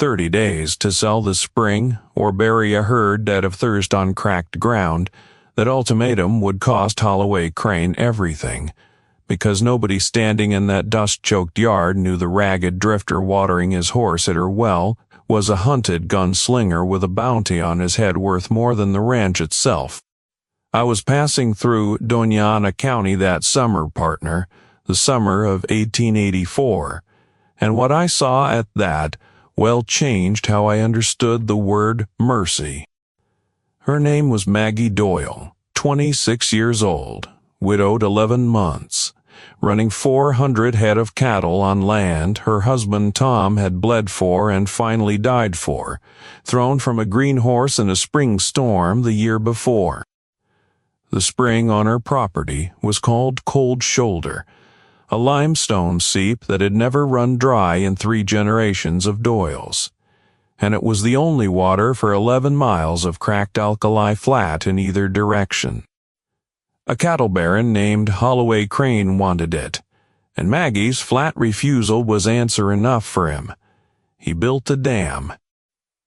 30 days to sell the spring or bury a herd dead of thirst on cracked ground, that ultimatum would cost Holloway Crane everything, because nobody standing in that dust-choked yard knew the ragged drifter watering his horse at her well was a hunted gunslinger with a bounty on his head worth more than the ranch itself. I was passing through Doña Ana County that summer, partner, the summer of 1884, and what I saw at that well changed how I understood the word mercy. Her name was Maggie Doyle, 26 years old, widowed 11 months, running 400 head of cattle on land her husband Tom had bled for and finally died for, thrown from a green horse in a spring storm the year before. The spring on her property was called Cold Shoulder, a limestone seep that had never run dry in 3 generations of Doyles, and it was the only water for 11 miles of cracked alkali flat in either direction. A cattle baron named Holloway Crane wanted it, and Maggie's flat refusal was answer enough for him. He built a dam.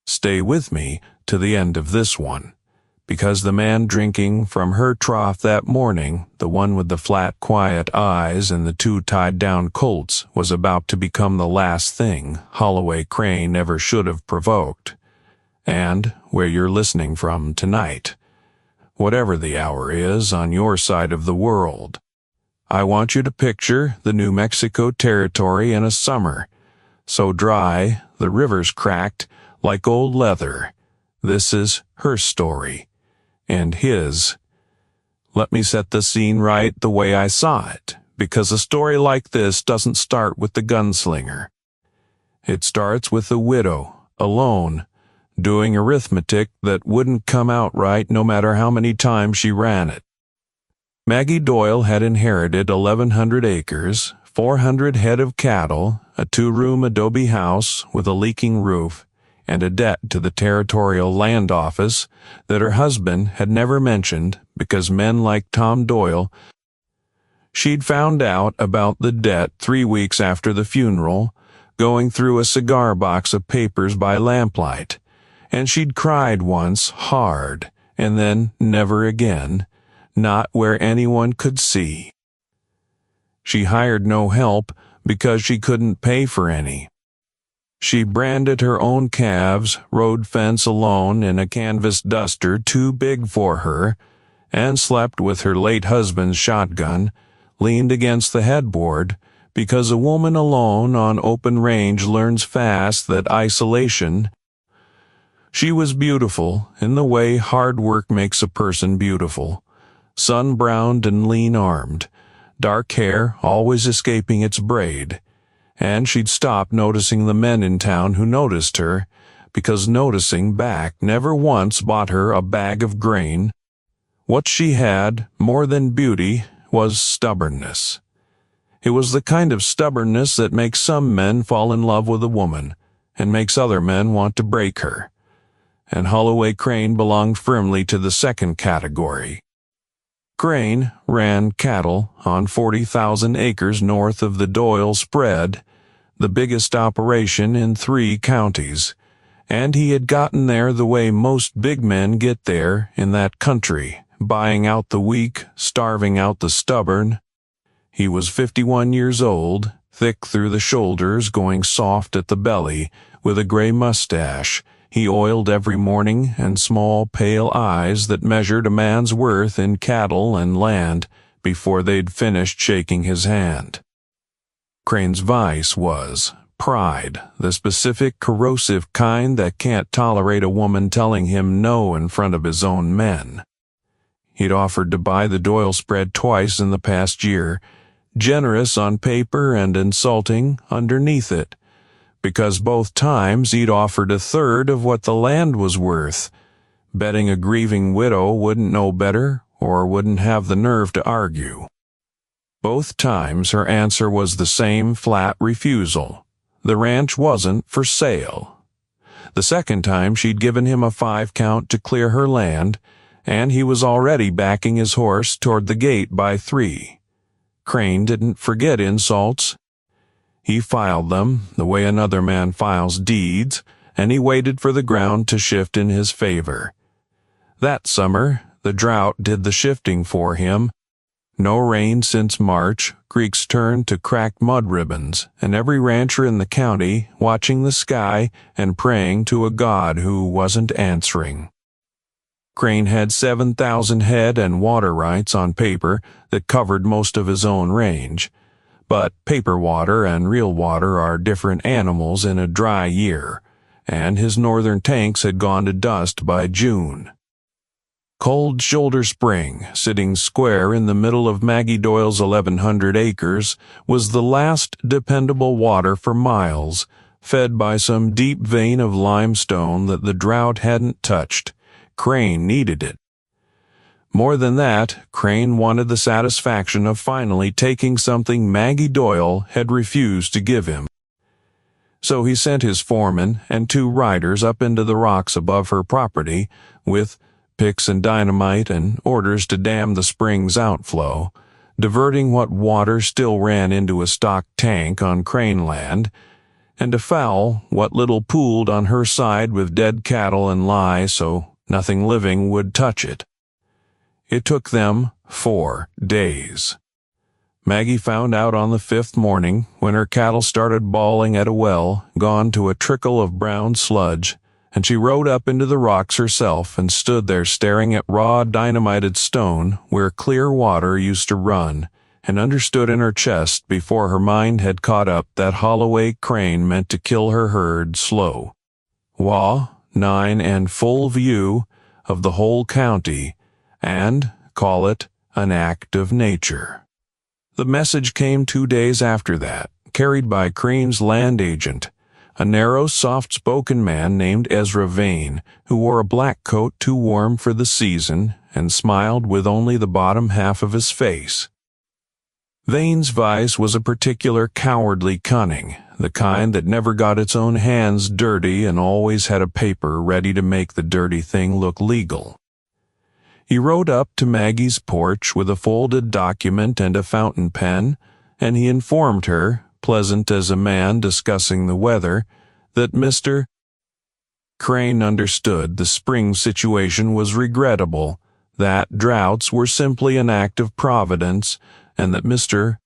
Stay with me to the end of this one, because the man drinking from her trough that morning, the one with the flat, quiet eyes and the 2 tied-down colts, was about to become the last thing Holloway Crane ever should have provoked. And where you're listening from tonight, whatever the hour is on your side of the world, I want you to picture the New Mexico Territory in a summer, so dry the rivers cracked like old leather. This is her story. And his. Let me set the scene right the way I saw it, because a story like this doesn't start with the gunslinger. It starts with the widow, alone, doing arithmetic that wouldn't come out right no matter how many times she ran it. Maggie Doyle had inherited 1,100 acres, 400 head of cattle, a 2-room adobe house with a leaking roof, and a debt to the Territorial Land Office that her husband had never mentioned because men like Tom Doyle. She'd found out about the debt 3 weeks after the funeral, going through a cigar box of papers by lamplight, and she'd cried once hard, and then never again, not where anyone could see. She hired no help because she couldn't pay for any. She branded her own calves, rode fence alone in a canvas duster too big for her, and slept with her late husband's shotgun, leaned against the headboard, because a woman alone on open range learns fast that isolation. She was beautiful in the way hard work makes a person beautiful, sun-browned and lean-armed, dark hair always escaping its braid, and she'd stopped noticing the men in town who noticed her, because noticing back never once bought her a bag of grain. What she had, more than beauty, was stubbornness. It was the kind of stubbornness that makes some men fall in love with a woman, and makes other men want to break her. And Holloway Crane belonged firmly to the second category. Crane ran cattle on 40,000 acres north of the Doyle Spread, the biggest operation in 3 counties, and he had gotten there the way most big men get there in that country, buying out the weak, starving out the stubborn. He was 51 years old, thick through the shoulders, going soft at the belly, with a gray mustache he oiled every morning, and small, pale eyes that measured a man's worth in cattle and land before they'd finished shaking his hand. Crane's vice was pride, the specific, corrosive kind that can't tolerate a woman telling him no in front of his own men. He'd offered to buy the Doyle Spread twice in the past year, generous on paper and insulting underneath it, because both times he'd offered a third of what the land was worth, betting a grieving widow wouldn't know better or wouldn't have the nerve to argue. Both times her answer was the same flat refusal. The ranch wasn't for sale. The second time she'd given him a 5-count to clear her land, and he was already backing his horse toward the gate by 3. Crane didn't forget insults. He filed them the way another man files deeds, and he waited for the ground to shift in his favor. That summer, the drought did the shifting for him. No rain since March, creeks turned to cracked mud ribbons, and every rancher in the county watching the sky and praying to a God who wasn't answering. Crane had 7,000 head and water rights on paper that covered most of his own range. But paper water and real water are different animals in a dry year, and his northern tanks had gone to dust by June. Cold Shoulder Spring, sitting square in the middle of Maggie Doyle's 1,100 acres, was the last dependable water for miles, fed by some deep vein of limestone that the drought hadn't touched. Crane needed it. More than that, Crane wanted the satisfaction of finally taking something Maggie Doyle had refused to give him. So he sent his foreman and 2 riders up into the rocks above her property with picks and dynamite and orders to dam the spring's outflow, diverting what water still ran into a stock tank on Crane land, and to foul what little pooled on her side with dead cattle and lie so nothing living would touch it. It took them 4 days. Maggie found out on the 5th morning, when her cattle started bawling at a well, gone to a trickle of brown sludge, and she rode up into the rocks herself and stood there staring at raw dynamited stone where clear water used to run, and understood in her chest before her mind had caught up that Holloway Crane meant to kill her herd slow. 9 and full view of the whole county, and call it an act of nature. The message came 2 days after that, carried by Crane's land agent, a narrow, soft-spoken man named Ezra Vane, who wore a black coat too warm for the season and smiled with only the bottom half of his face. Vane's vice was a particular cowardly cunning, the kind that never got its own hands dirty and always had a paper ready to make the dirty thing look legal. He rode up to Maggie's porch with a folded document and a fountain pen, and he informed her, pleasant as a man discussing the weather, that Mr. Crane understood the spring situation was regrettable, that droughts were simply an act of providence, and that Mr.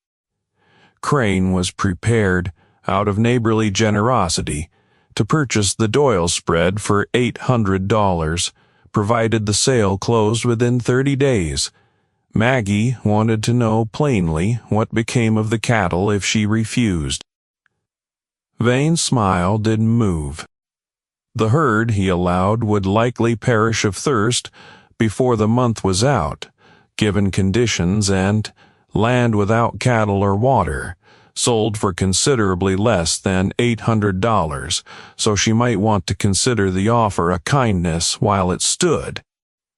Crane was prepared, out of neighborly generosity, to purchase the Doyle spread for $800, provided the sale closed within 30 days. Maggie wanted to know plainly what became of the cattle if she refused. Vane's smile didn't move. The herd, he allowed, would likely perish of thirst before the month was out, given conditions, and land without cattle or water, sold for considerably less than $800, so she might want to consider the offer a kindness while it stood.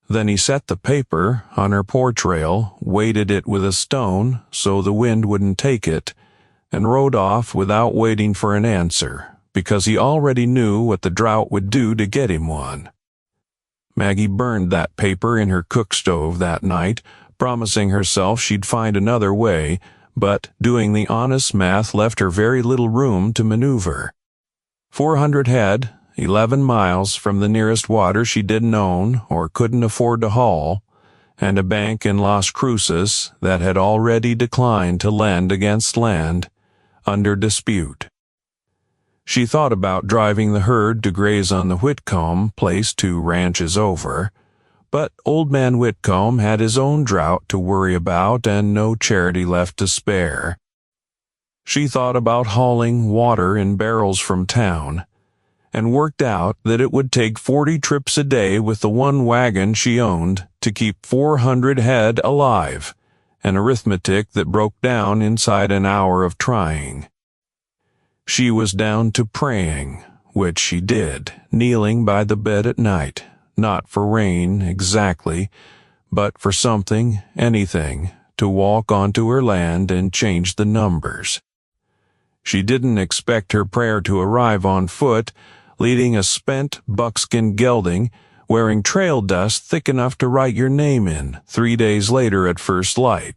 Then he set the paper on her porch rail, weighted it with a stone so the wind wouldn't take it, and rode off without waiting for an answer, because he already knew what the drought would do to get him one. Maggie burned that paper in her cook stove that night, promising herself she'd find another way, but doing the honest math left her very little room to maneuver. 400 head, 11 miles from the nearest water she didn't own or couldn't afford to haul, and a bank in Las Cruces that had already declined to lend against land, under dispute. She thought about driving the herd to graze on the Whitcomb place 2 ranches over, but Old Man Whitcomb had his own drought to worry about and no charity left to spare. She thought about hauling water in barrels from town, and worked out that it would take 40 trips a day with the 1 wagon she owned to keep 400 head alive, an arithmetic that broke down inside an hour of trying. She was down to praying, which she did, kneeling by the bed at night, not for rain exactly, but for something, anything, to walk onto her land and change the numbers. She didn't expect her prayer to arrive on foot, leading a spent buckskin gelding, wearing trail dust thick enough to write your name in 3 days later at first light.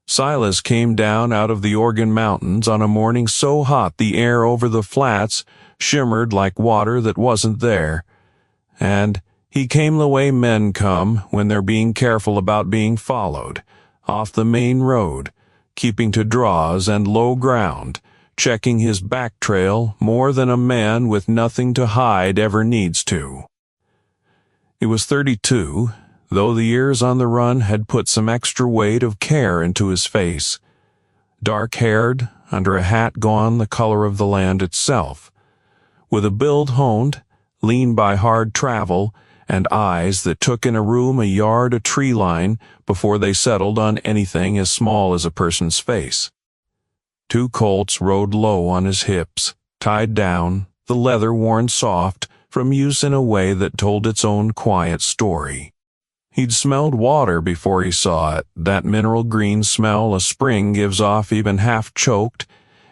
Silas came down out of the Oregon mountains on a morning so hot the air over the flats shimmered like water that wasn't there. And he came the way men come when they're being careful about being followed, off the main road, keeping to draws and low ground, checking his back trail more than a man with nothing to hide ever needs to. He was 32, though the years on the run had put some extra weight of care into his face. Dark-haired, under a hat gone the color of the land itself, with a build honed, lean by hard travel, and eyes that took in a room a yard of tree line before they settled on anything as small as a person's face. 2 Colts rode low on his hips, tied down, the leather worn soft from use in a way that told its own quiet story. He'd smelled water before he saw it, that mineral green smell a spring gives off even half-choked,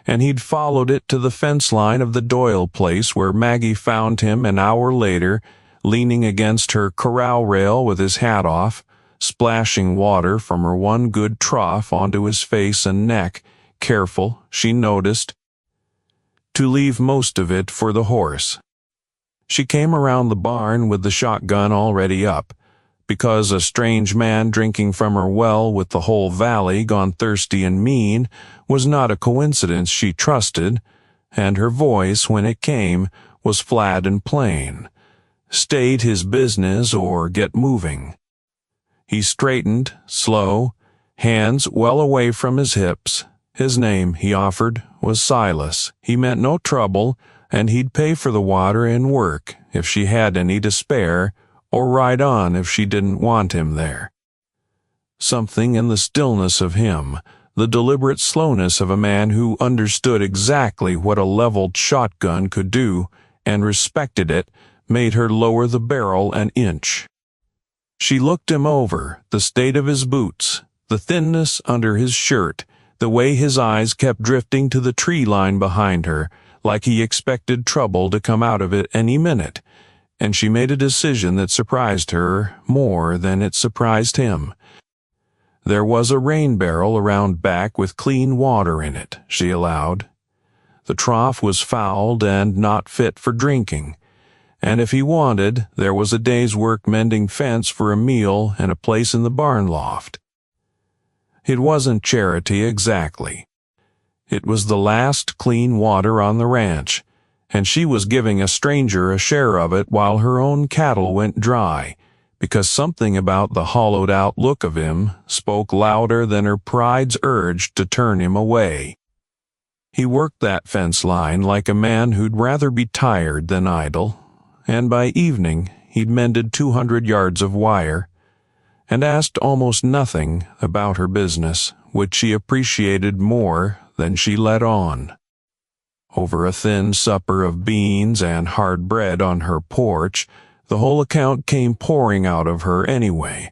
and he'd followed it to the fence line of the Doyle place where Maggie found him an hour later, leaning against her corral rail with his hat off, splashing water from her one good trough onto his face and neck, careful, she noticed, to leave most of it for the horse. She came around the barn with the shotgun already up, because a strange man drinking from her well with the whole valley gone thirsty and mean was not a coincidence she trusted, and her voice, when it came, was flat and plain. State his business or get moving. He straightened, slow, hands well away from his hips. His name, he offered, was Silas. He meant no trouble, and he'd pay for the water and work if she had any to spare, or ride on if she didn't want him there. Something in the stillness of him, the deliberate slowness of a man who understood exactly what a leveled shotgun could do and respected it, made her lower the barrel an inch. She looked him over, the state of his boots, the thinness under his shirt, the way his eyes kept drifting to the tree line behind her, like he expected trouble to come out of it any minute, and she made a decision that surprised her more than it surprised him. There was a rain barrel around back with clean water in it, she allowed. The trough was fouled and not fit for drinking, and if he wanted, there was a day's work mending fence for a meal and a place in the barn loft. It wasn't charity exactly. It was the last clean water on the ranch, and she was giving a stranger a share of it while her own cattle went dry, because something about the hollowed-out look of him spoke louder than her pride's urge to turn him away. He worked that fence line like a man who'd rather be tired than idle, and by evening he'd mended 200 yards of wire, and asked almost nothing about her business, which she appreciated more than she let on. Over a thin supper of beans and hard bread on her porch, the whole account came pouring out of her anyway,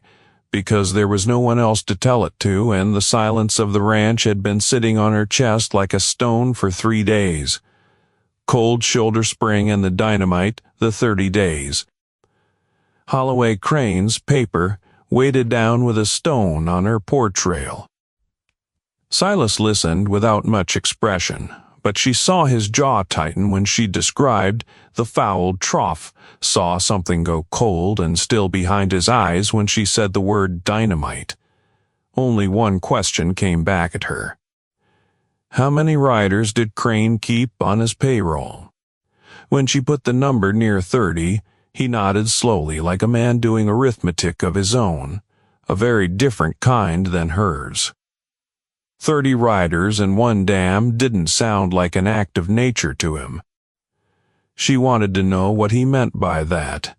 because there was no one else to tell it to, and the silence of the ranch had been sitting on her chest like a stone for 3 days. Cold Shoulder Spring and the dynamite, the 30 days. Holloway Crane's paper weighted down with a stone on her porch rail. Silas listened without much expression, but she saw his jaw tighten when she described the fouled trough, saw something go cold and still behind his eyes when she said the word dynamite. Only one question came back at her. How many riders did Crane keep on his payroll? When she put the number near 30, he nodded slowly like a man doing arithmetic of his own, a very different kind than hers. 30 riders and 1 dam didn't sound like an act of nature to him. She wanted to know what he meant by that,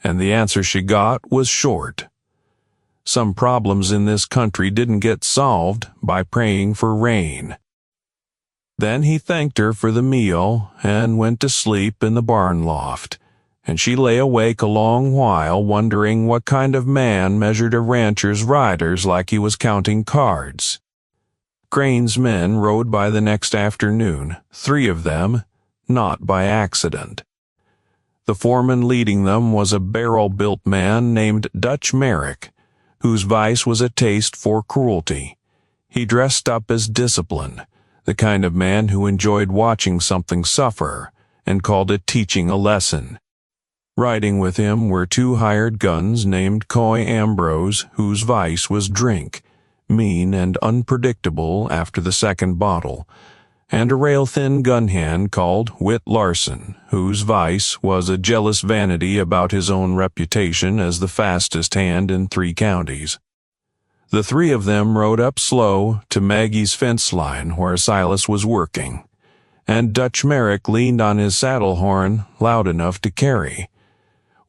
and the answer she got was short. Some problems in this country didn't get solved by praying for rain. Then he thanked her for the meal and went to sleep in the barn loft, and she lay awake a long while wondering what kind of man measured a rancher's riders like he was counting cards. Crane's men rode by the next afternoon, 3 of them, not by accident. The foreman leading them was a barrel-built man named Dutch Merrick, whose vice was a taste for cruelty. He dressed up as discipline, the kind of man who enjoyed watching something suffer, and called it teaching a lesson. Riding with him were 2 hired guns named Coy Ambrose, whose vice was drink, mean and unpredictable after the second bottle, and a rail-thin gun hand called Whit Larson, whose vice was a jealous vanity about his own reputation as the fastest hand in 3 counties. The 3 of them rode up slow to Maggie's fence line where Silas was working, and Dutch Merrick leaned on his saddle horn loud enough to carry,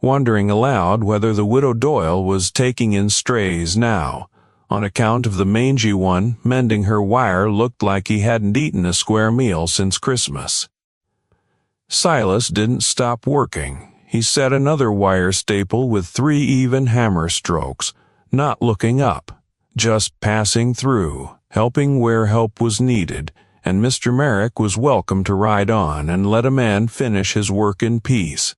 wondering aloud whether the Widow Doyle was taking in strays now. On account of the mangy one mending her wire looked like he hadn't eaten a square meal since Christmas. Silas didn't stop working. He set another wire staple with 3 even hammer strokes, not looking up, just passing through, helping where help was needed, and Mr. Merrick was welcome to ride on and let a man finish his work in peace.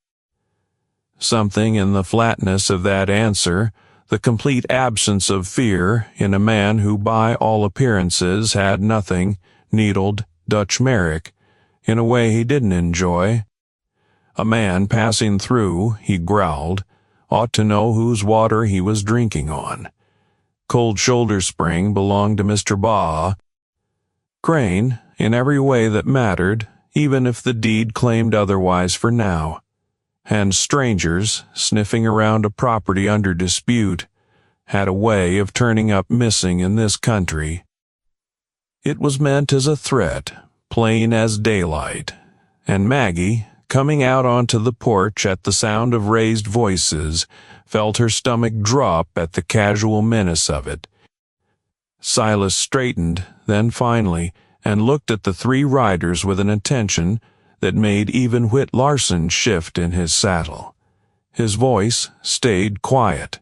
Something in the flatness of that answer, the complete absence of fear in a man who by all appearances had nothing, needled Dutch Merrick in a way he didn't enjoy. A man passing through, he growled, ought to know whose water he was drinking on. Cold Shoulder Spring belonged to Mr. Baugh. Crane, in every way that mattered, even if the deed claimed otherwise for now. And strangers, sniffing around a property under dispute, had a way of turning up missing in this country. It was meant as a threat, plain as daylight, and Maggie, coming out onto the porch at the sound of raised voices, felt her stomach drop at the casual menace of it. Silas straightened, then finally, and looked at the 3 riders with an attention that made even Whit Larson shift in his saddle. His voice stayed quiet.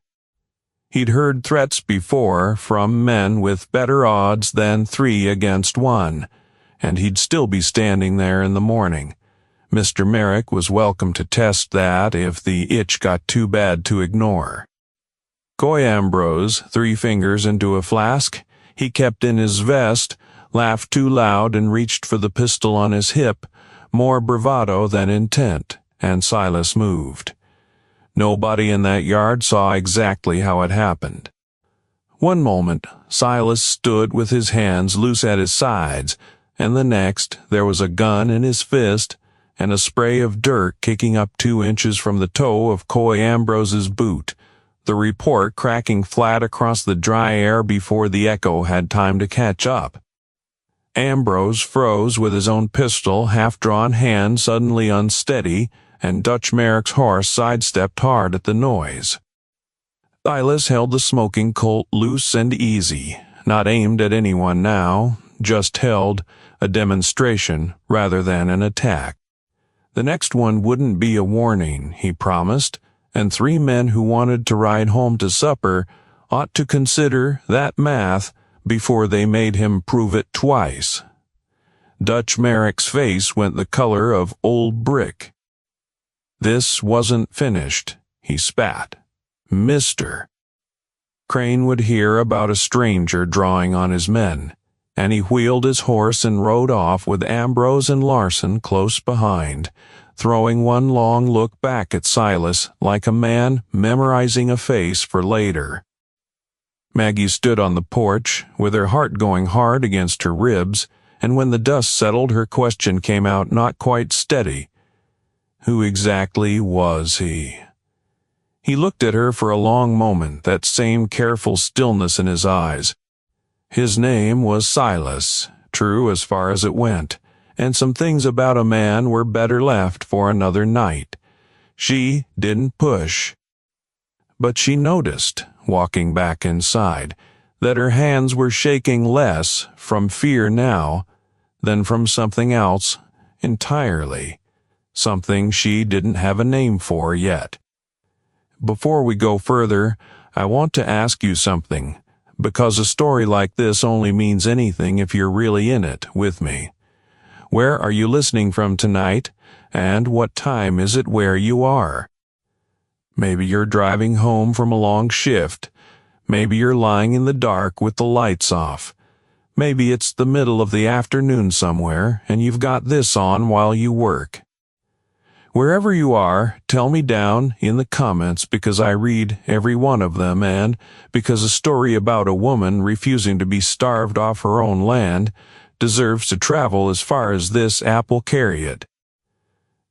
He'd heard threats before from men with better odds than 3 against 1, and he'd still be standing there in the morning. Mr. Merrick was welcome to test that if the itch got too bad to ignore. Coy Ambrose, 3 fingers into a flask he kept in his vest, laughed too loud and reached for the pistol on his hip, more bravado than intent, and Silas moved. Nobody in that yard saw exactly how it happened. One moment, Silas stood with his hands loose at his sides, and the next, there was a gun in his fist and a spray of dirt kicking up 2 inches from the toe of Coy Ambrose's boot, the report cracking flat across the dry air before the echo had time to catch up. Ambrose froze with his own pistol, half-drawn hand suddenly unsteady, and Dutch Merrick's horse sidestepped hard at the noise. Silas held the smoking Colt loose and easy, not aimed at anyone now, just held, a demonstration rather than an attack. The next one wouldn't be a warning, he promised, and 3 men who wanted to ride home to supper ought to consider that math before they made him prove it twice. Dutch Merrick's face went the color of old brick. This wasn't finished, he spat. Mister. Crane would hear about a stranger drawing on his men, and he wheeled his horse and rode off with Ambrose and Larson close behind, throwing one long look back at Silas like a man memorizing a face for later. Maggie stood on the porch, with her heart going hard against her ribs, and when the dust settled, her question came out not quite steady. Who exactly was he? He looked at her for a long moment, that same careful stillness in his eyes. His name was Silas, true as far as it went, and some things about a man were better left for another night. She didn't push. But she noticed, walking back inside, that her hands were shaking less from fear now than from something else entirely, something she didn't have a name for yet. Before we go further, I want to ask you something, because a story like this only means anything if you're really in it with me. Where are you listening from tonight, and what time is it where you are? Maybe you're driving home from a long shift. Maybe you're lying in the dark with the lights off. Maybe it's the middle of the afternoon somewhere, and you've got this on while you work. Wherever you are, tell me down in the comments, because I read every one of them, and because a story about a woman refusing to be starved off her own land deserves to travel as far as this app will carry it.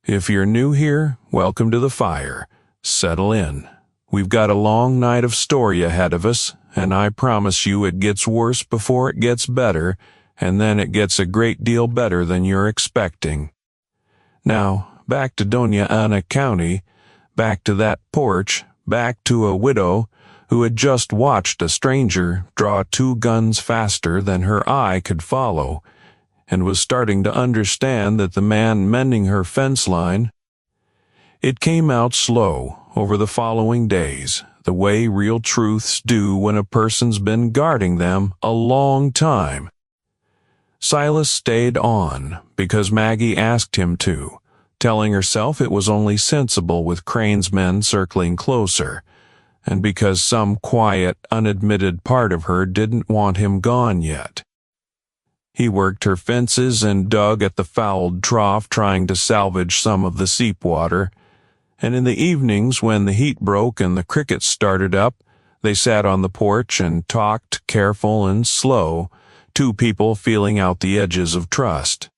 If you're new here, welcome to the fire. Settle in. We've got a long night of story ahead of us, and I promise you it gets worse before it gets better, and then it gets a great deal better than you're expecting. Now, back to Doña Ana County, back to that porch, back to a widow who had just watched a stranger draw 2 guns faster than her eye could follow, and was starting to understand that the man mending her fence line. It came out slow over the following days, the way real truths do when a person's been guarding them a long time. Silas stayed on because Maggie asked him to, telling herself it was only sensible with Crane's men circling closer, and because some quiet, unadmitted part of her didn't want him gone yet. He worked her fences and dug at the fouled trough, trying to salvage some of the seep water, and in the evenings when the heat broke and the crickets started up, they sat on the porch and talked, careful and slow, 2 people feeling out the edges of trust.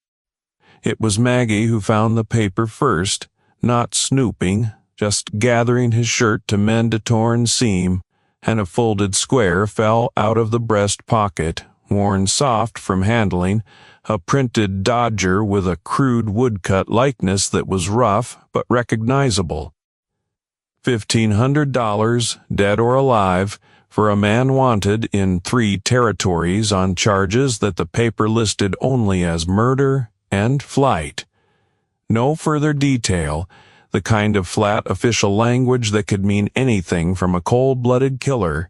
It was Maggie who found the paper first, not snooping, just gathering his shirt to mend a torn seam, and a folded square fell out of the breast pocket, worn soft from handling, a printed Dodger with a crude woodcut likeness that was rough but recognizable. $1,500, dead or alive, for a man wanted in 3 territories on charges that the paper listed only as murder and flight. No further detail, the kind of flat official language that could mean anything from a cold-blooded killer.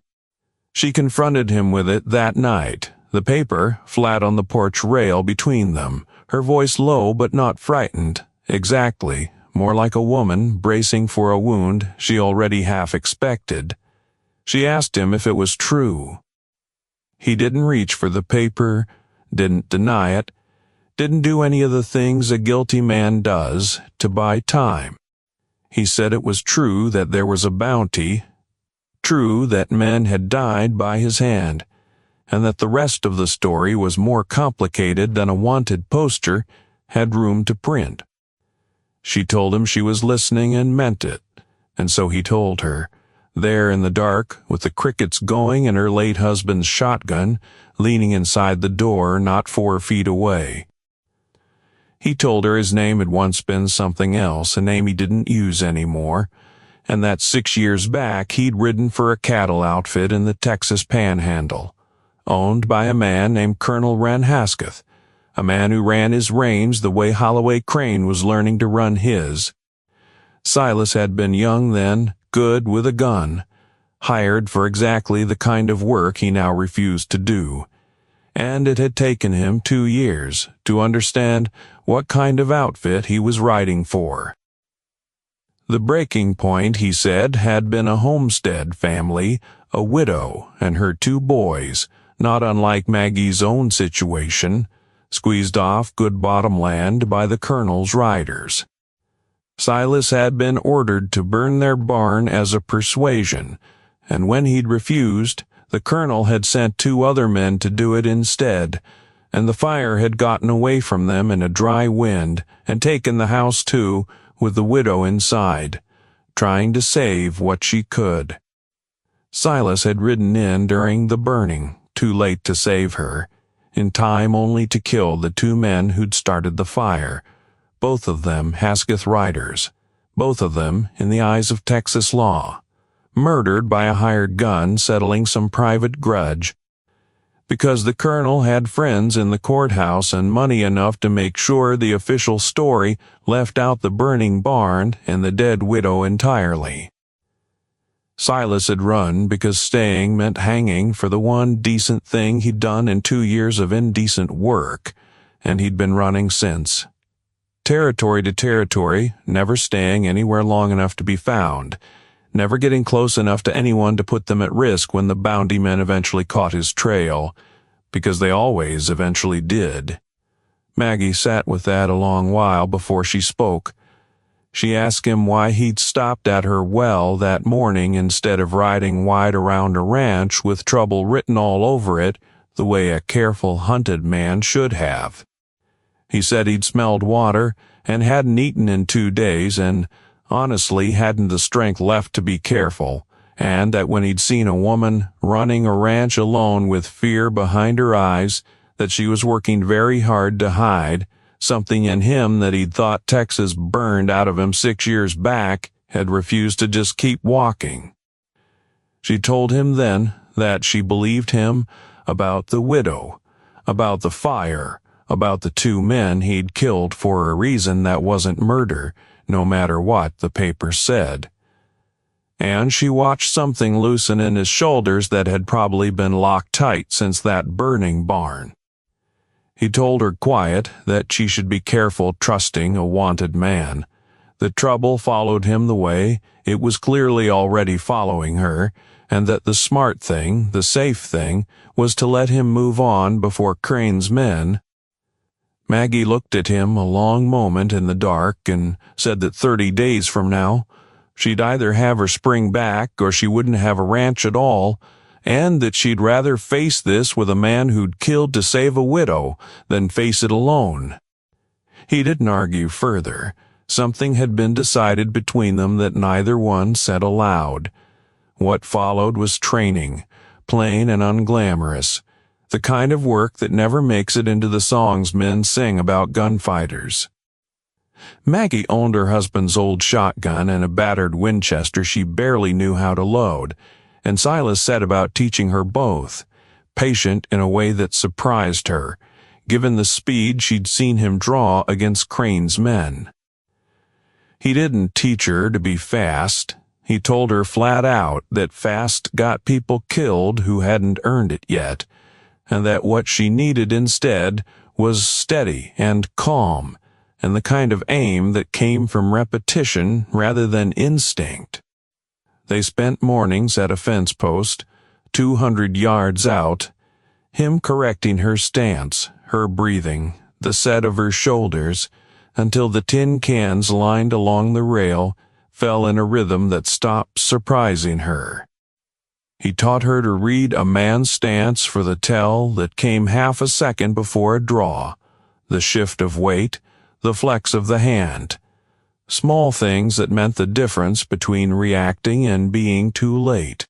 She confronted him with it that night, the paper flat on the porch rail between them, her voice low but not frightened, exactly, more like a woman bracing for a wound she already half expected. She asked him if it was true. He didn't reach for the paper, didn't deny it, didn't do any of the things a guilty man does to buy time. He said it was true that there was a bounty, true that men had died by his hand, and that the rest of the story was more complicated than a wanted poster had room to print. She told him she was listening and meant it, and so he told her, there in the dark, with the crickets going and her late husband's shotgun leaning inside the door not 4 feet away. He told her his name had once been something else, a name he didn't use anymore, and that 6 years back he'd ridden for a cattle outfit in the Texas Panhandle, owned by a man named Colonel Ranhasketh, a man who ran his range the way Holloway Crane was learning to run his. Silas had been young then, good with a gun, hired for exactly the kind of work he now refused to do, and it had taken him 2 years to understand what kind of outfit he was riding for. The breaking point, he said, had been a homestead family, a widow and her 2 boys, not unlike Maggie's own situation, squeezed off good bottom land by the Colonel's riders. Silas had been ordered to burn their barn as a persuasion, and when he'd refused, the Colonel had sent 2 other men to do it instead, and the fire had gotten away from them in a dry wind and taken the house too, with the widow inside, trying to save what she could. Silas had ridden in during the burning, too late to save her, in time only to kill the 2 men who'd started the fire, both of them Hasketh riders, both of them, in the eyes of Texas law, murdered by a hired gun settling some private grudge, because the Colonel had friends in the courthouse and money enough to make sure the official story left out the burning barn and the dead widow entirely. Silas had run because staying meant hanging for the one decent thing he'd done in 2 years of indecent work, and he'd been running since. Territory to territory, never staying anywhere long enough to be found, never getting close enough to anyone to put them at risk when the bounty men eventually caught his trail, because they always eventually did. Maggie sat with that a long while before she spoke. She asked him why he'd stopped at her well that morning instead of riding wide around a ranch with trouble written all over it the way a careful hunted man should have. He said he'd smelled water and hadn't eaten in 2 days and honestly hadn't the strength left to be careful, and that when he'd seen a woman running a ranch alone with fear behind her eyes that she was working very hard to hide, something in him that he'd thought Texas burned out of him 6 years back had refused to just keep walking. She told him then that she believed him about the widow, about the fire, about the 2 men he'd killed for a reason that wasn't murder, no matter what the paper said. And she watched something loosen in his shoulders that had probably been locked tight since that burning barn. He told her quiet that she should be careful trusting a wanted man. The trouble followed him the way it was clearly already following her, and that the smart thing, the safe thing, was to let him move on before Crane's men. Maggie looked at him a long moment in the dark and said that 30 days from now, she'd either have her spring back or she wouldn't have a ranch at all, and that she'd rather face this with a man who'd killed to save a widow than face it alone. He didn't argue further. Something had been decided between them that neither one said aloud. What followed was training, plain and unglamorous, the kind of work that never makes it into the songs men sing about gunfighters. Maggie owned her husband's old shotgun and a battered Winchester she barely knew how to load, and Silas set about teaching her both, patient in a way that surprised her, given the speed she'd seen him draw against Crane's men. He didn't teach her to be fast. He told her flat out that fast got people killed who hadn't earned it yet, and that what she needed instead was steady and calm, and the kind of aim that came from repetition rather than instinct. They spent mornings at a fence post, 200 yards out, him correcting her stance, her breathing, the set of her shoulders, until the tin cans lined along the rail fell in a rhythm that stopped surprising her. He taught her to read a man's stance for the tell that came half a second before a draw, the shift of weight, the flex of the hand, small things that meant the difference between reacting and being too late.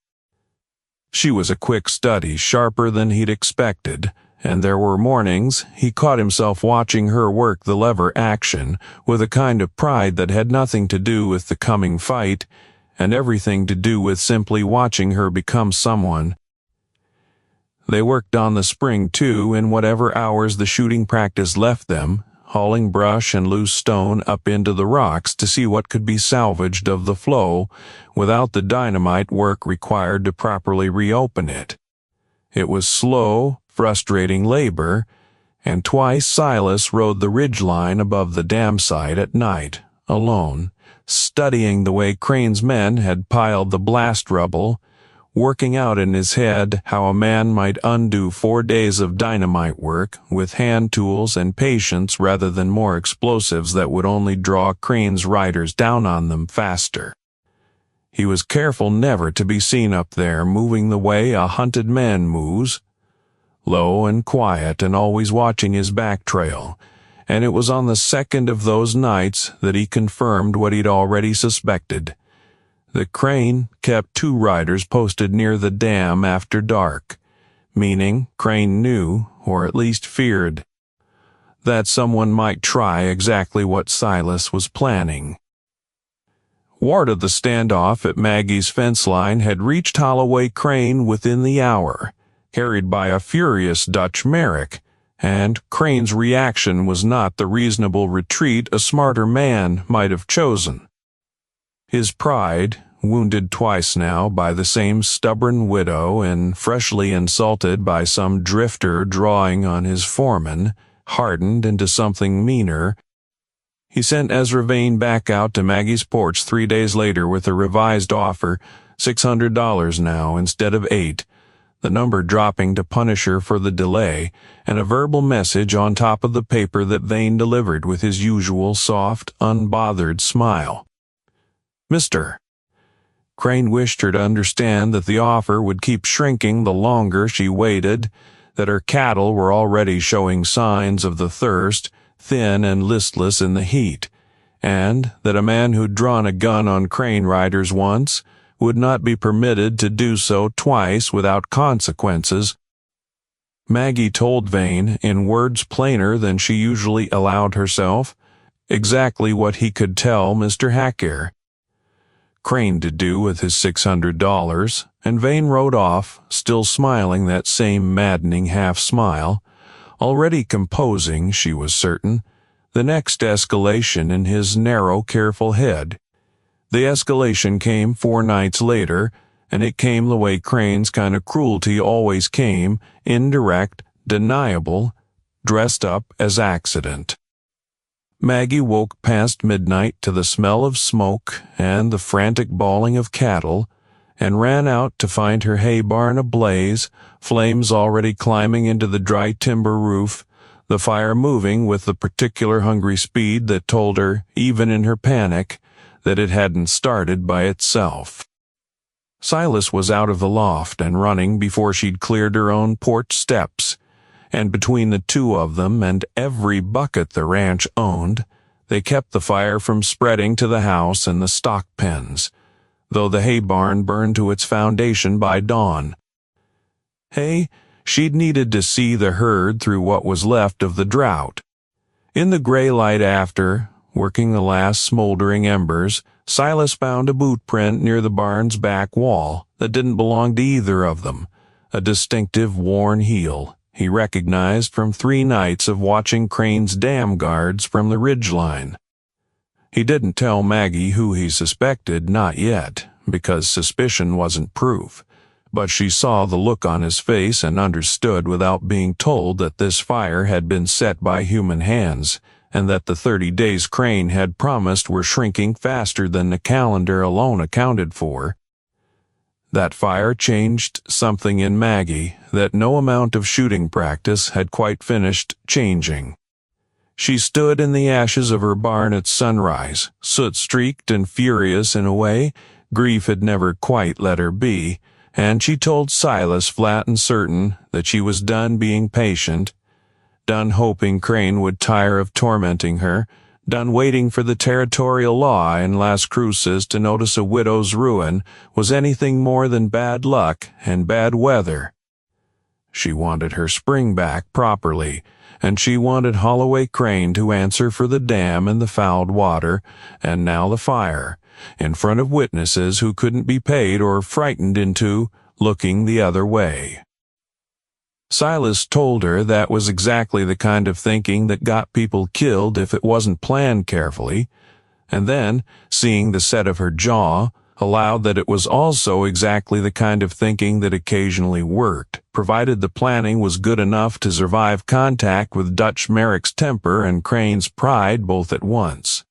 She was a quick study, sharper than he'd expected, and there were mornings he caught himself watching her work the lever action with a kind of pride that had nothing to do with the coming fight and everything to do with simply watching her become someone. They worked on the spring, too, in whatever hours the shooting practice left them, hauling brush and loose stone up into the rocks to see what could be salvaged of the flow without the dynamite work required to properly reopen it. It was slow, frustrating labor, and twice Silas rode the ridgeline above the dam site at night, alone, studying the way Crane's men had piled the blast rubble, working out in his head how a man might undo 4 days of dynamite work with hand tools and patience rather than more explosives that would only draw Crane's riders down on them faster. He was careful never to be seen up there moving the way a hunted man moves, low and quiet and always watching his back trail, and it was on the second of those nights that he confirmed what he'd already suspected. that Crane kept 2 riders posted near the dam after dark, meaning Crane knew, or at least feared, that someone might try exactly what Silas was planning. Word of the standoff at Maggie's fence line had reached Holloway Crane within the hour, carried by a furious Dutch Merrick, and Crane's reaction was not the reasonable retreat a smarter man might have chosen. His pride, wounded twice now by the same stubborn widow and freshly insulted by some drifter drawing on his foreman, hardened into something meaner. He sent Ezra Vane back out to Maggie's porch 3 days later with a revised offer, $600 now instead of $8, the number dropping to punish her for the delay, and a verbal message on top of the paper that Vane delivered with his usual soft, unbothered smile. Mr. Crane wished her to understand that the offer would keep shrinking the longer she waited, that her cattle were already showing signs of the thirst, thin and listless in the heat, and that a man who'd drawn a gun on Crane riders once would not be permitted to do so twice without consequences. Maggie told Vane, in words plainer than she usually allowed herself, exactly what he could tell Mr. Hackare. Crane to do with his $600, and Vane rode off, still smiling that same maddening half-smile, already composing, she was certain, the next escalation in his narrow, careful head. The escalation came 4 nights later, and it came the way Crane's kind of cruelty always came, indirect, deniable, dressed up as accident. Maggie woke past midnight to the smell of smoke and the frantic bawling of cattle, and ran out to find her hay barn ablaze, flames already climbing into the dry timber roof, the fire moving with the particular hungry speed that told her, even in her panic, that it hadn't started by itself. Silas was out of the loft and running before she'd cleared her own porch steps, and between the two of them and every bucket the ranch owned, they kept the fire from spreading to the house and the stock pens, though the hay barn burned to its foundation by dawn. Hay, she'd needed to see the herd through what was left of the drought. In the gray light after, working the last smoldering embers, Silas found a boot print near the barn's back wall that didn't belong to either of them, a distinctive worn heel he recognized from 3 nights of watching Crane's dam guards from the ridgeline. He didn't tell Maggie who he suspected, not yet, because suspicion wasn't proof, but she saw the look on his face and understood without being told that this fire had been set by human hands, and that the 30 days Crane had promised were shrinking faster than the calendar alone accounted for. That fire changed something in Maggie that no amount of shooting practice had quite finished changing. She stood in the ashes of her barn at sunrise, soot-streaked and furious in a way grief had never quite let her be, and she told Silas flat and certain that she was done being patient, done hoping Crane would tire of tormenting her, done waiting for the territorial law in Las Cruces to notice a widow's ruin was anything more than bad luck and bad weather. She wanted her spring back properly, and she wanted Holloway Crane to answer for the dam and the fouled water, and now the fire, in front of witnesses who couldn't be paid or frightened into looking the other way. Silas told her that was exactly the kind of thinking that got people killed if it wasn't planned carefully, and then, seeing the set of her jaw, allowed that it was also exactly the kind of thinking that occasionally worked, provided the planning was good enough to survive contact with Dutch Merrick's temper and Crane's pride both at once.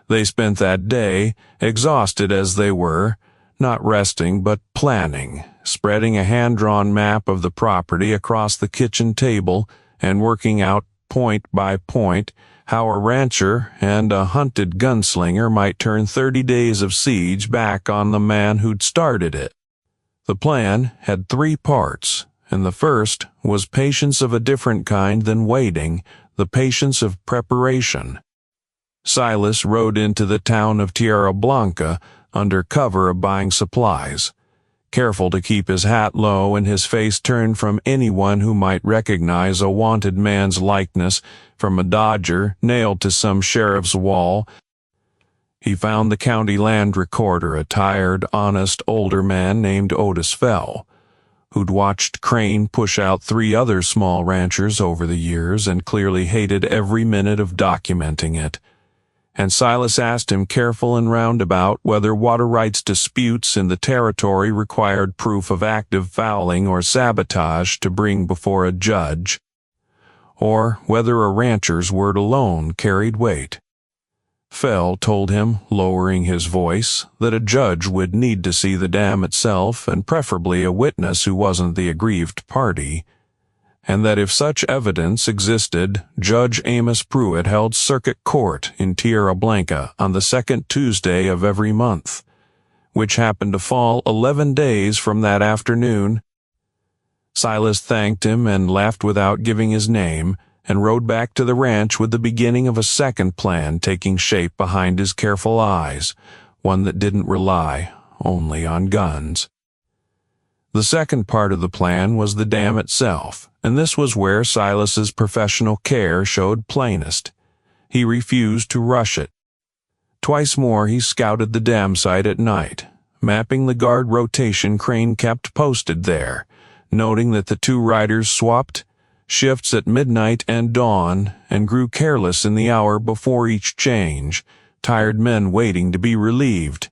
They spent that day, exhausted as they were, not resting but planning, spreading a hand-drawn map of the property across the kitchen table and working out point by point how a rancher and a hunted gunslinger might turn 30 days of siege back on the man who'd started it. The plan had 3 parts, and the first was patience of a different kind than waiting, the patience of preparation. Silas rode into the town of Tierra Blanca under cover of buying supplies, careful to keep his hat low and his face turned from anyone who might recognize a wanted man's likeness from a dodger nailed to some sheriff's wall. He found the county land recorder, a tired, honest, older man named Otis Fell, who'd watched Crane push out 3 other small ranchers over the years and clearly hated every minute of documenting it. And Silas asked him careful and roundabout whether water rights disputes in the territory required proof of active fouling or sabotage to bring before a judge, or whether a rancher's word alone carried weight. Fell told him, lowering his voice, that a judge would need to see the dam itself and preferably a witness who wasn't the aggrieved party, and that if such evidence existed, Judge Amos Pruitt held circuit court in Tierra Blanca on the second Tuesday of every month, which happened to fall 11 days from that afternoon. Silas thanked him and laughed without giving his name, and rode back to the ranch with the beginning of a second plan taking shape behind his careful eyes, one that didn't rely only on guns. The second part of the plan was the dam itself, and this was where Silas's professional care showed plainest. He refused to rush it. Twice more he scouted the dam site at night, mapping the guard rotation Crane kept posted there, noting that the two riders swapped shifts at midnight and dawn and grew careless in the hour before each change, tired men waiting to be relieved.